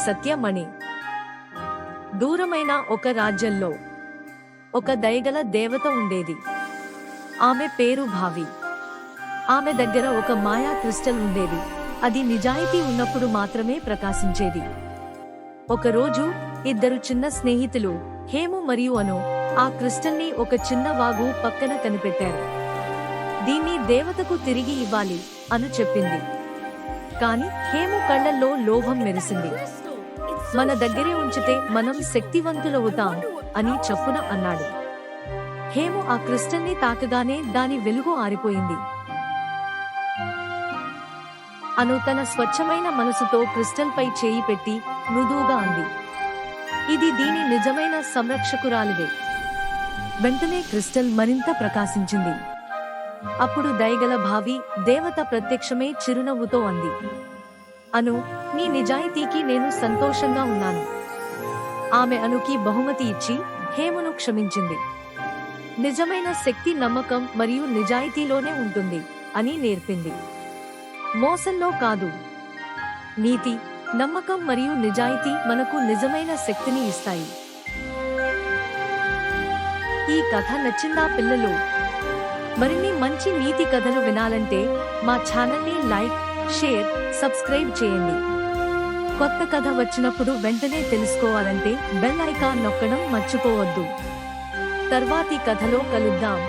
సత్యమణి. దూరమైన ఒక రాజ్యంలో ఒక దయగల దేవత ఉండేది. ఆమె పేరు భావి. ఆమె దగ్గర ఒక మాయా క్రిస్టల్ ఉండేది. అది నిజాయితీ ఉన్నప్పుడు మాత్రమే ప్రకాశించేది. ఒకరోజు ఇద్దరు చిన్న స్నేహితులు, హేము మరియు అను, ఆ క్రిస్టల్ని ఒక చిన్న వాగు పక్కన కనిపెట్టారు. దీన్ని దేవతకు తిరిగి ఇవ్వాలి అను చెప్పింది. కాని హేము కళ్ళల్లో లోభం మెరిసింది. మన దగ్గరే ఉంచితే మనం శక్తివంతులవుతాం అని చప్పున అన్నాడు. హేము ఆ క్రిస్టల్ని తాకగానే దాని వెలుగు ఆరిపోయింది. అను తన స్వచ్ఛమైన మనసుతో క్రిస్టల్ పై చేయి పెట్టి మృదువుగా అంది, ఇది దీని నిజమైన సంరక్షకురాలిదే. వెంటనే క్రిస్టల్ మరింత ప్రకాశించింది. అప్పుడు దయగల భావి దేవత ప్రత్యక్షమే చిరునవ్వుతో అంది, అను, నీ నిజాయితీకి నేను సంతోషంగా ఉన్నాను. ఆమె అనుకి బహుమతి ఇచ్చి హేమును క్షమించింది. నిజమైన శక్తి నమ్మకం మరియు నిజాయితీలోనే ఉంటుంది అని నేర్పింది. మోసంలో కాదు. నీతి, నమ్మకం మరియు నిజాయితీ మనకు నిజమైన శక్తిని ఇస్తాయి. ఈ కథ నచ్చిందా పిల్లలు? మరిన్ని మంచి నీతి కథలు వినాలంటే మా ఛానల్ని లైక్, షేర్, సబ్స్క్రైబ్ చేయండి. కొత్త కథ వచ్చినప్పుడు వెంటనే తెలుసుకోవాలంటే బెల్ ఐకాన్ నొక్కడం మర్చిపోవద్దు. తర్వాతి కథలో కలుద్దాం.